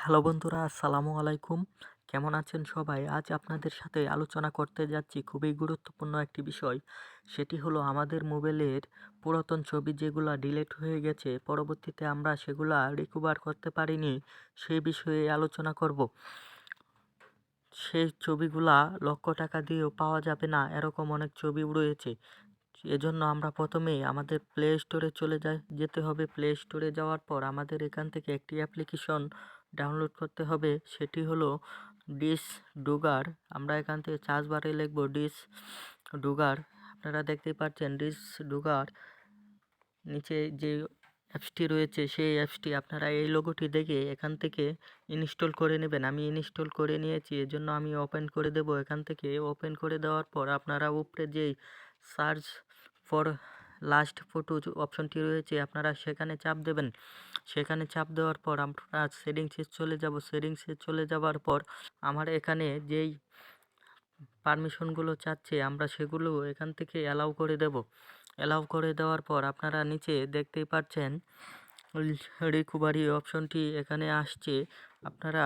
Hello বন্ধুরা, আসসালামু আলাইকুম। কেমন আছেন সবাই? আজ আপনাদের সাথে আলোচনা করতে যাচ্ছি খুবই গুরুত্বপূর্ণ একটি বিষয়। সেটি হলো আমাদের মোবাইলের পুরাতন ছবি যেগুলা ডিলিট হয়ে গেছে, পরবর্তীতে আমরা সেগুলা রিকভার করতে পারিনি, সেই বিষয়ে আলোচনা করব। সেই ছবিগুলা লক্ষ টাকা দিয়েও পাওয়া যাবে না, এরকম অনেক ছবি রয়েছে। এজন্য আমরা প্রথমেই আমাদের প্লে স্টোরে যেতে হবে। প্লে স্টোরে যাওয়ার পর আমাদের এখান থেকে একটি অ্যাপ্লিকেশন ডাউনলোড করতে হবে, সেটি হলো ডিস ডুগার। আমরা এখান থেকে সার্চ বারে লিখব ডিস ডুগার। আপনারা দেখতেই পাচ্ছেন ডিস ডুগার নিচে যে অ্যাপসটি রয়েছে, সেই অ্যাপসটি আপনারা এই লোগোটি দেখে এখান থেকে ইনস্টল করে নেবেন। আমি ইনস্টল করে নিয়েছি, এজন্য আমি ওপেন করে দেব। এখান থেকে ওপেন করে দেওয়ার পর আপনারা উপরে যেই সার্চ ফর লাস্ট ফটো অপশনটি রয়েছে, আপনারা সেখানে চাপ দেবেন। সেখানে চাপ দেওয়ার পর আমরা সেটিংসে চলে যাব। সেটিংসে চলে যাওয়ার পর আমার এখানে যেই পারমিশনগুলো চাচ্ছে আমরা সেগুলো এখান থেকে অ্যালাউ করে দেব। অ্যালাউ করে দেওয়ার পর আপনারা নিচে দেখতেই পাচ্ছেন রিকভারি অপশনটি এখানে আসছে। আপনারা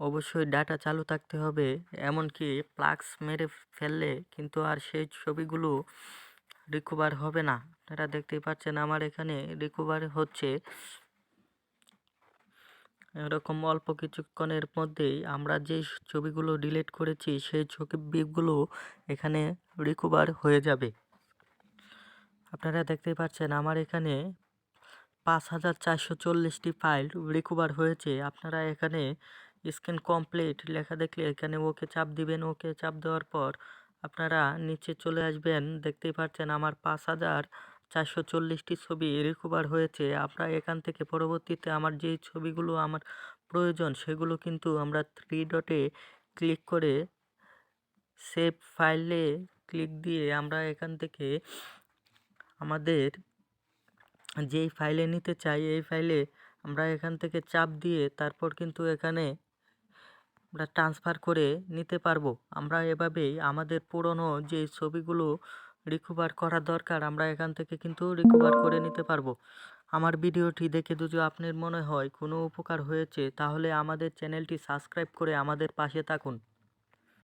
অবশ্যই ডাটা চালু থাকতে হবে, এমনকি প্লাগস মেরে ফেললে কিন্তু আর সেই ছবিগুলো রিকভার হবে না। আপনারা দেখতেই পাচ্ছেন আমার এখানে রিকভার হচ্ছে। এরকম অল্প কিছুক্ষণের মধ্যেই আমরা যে ছবিগুলো ডিলিট করেছি সেই ছবিগুলো এখানে রিকভার হয়ে যাবে। আপনারা দেখতেই পাচ্ছেন আমার এখানে 5440টি ফাইল রিকভার হয়েছে। আপনারা এখানে স্ক্যান কমপ্লিট লেখা দেখলে এখানে ওকে চাপ দিবেন। ওকে চাপ দেওয়ার পর আপনারা নিচে চলে আসবেন। দেখতেই পাচ্ছেন আমার 5440টি ছবি রিকভার হয়েছে। আমরা এখান থেকে পরবর্তীতে আমার যেই ছবিগুলো আমার প্রয়োজন সেগুলো কিন্তু আমরা 3 ডটে ক্লিক করে সেভ ফাইলে ক্লিক দিয়ে আমরা এখান থেকে আমাদের যেই ফাইলে নিতে চাই এই ফাইলে আমরা এখান থেকে চাপ দিয়ে তারপর কিন্তু এখানে আমরা ট্রান্সফার করে নিতে পারবো। আমরা এভাবেই আমাদের পুরনো যে ছবিগুলো রিকভার করা দরকার আমরা এখান থেকে কিন্তু রিকভার করে নিতে পারবো। আমার ভিডিওটি দেখে যদি আপনার মনে হয় কোনো উপকার হয়েছে, তাহলে আমাদের চ্যানেলটি সাবস্ক্রাইব করে আমাদের পাশে থাকুন।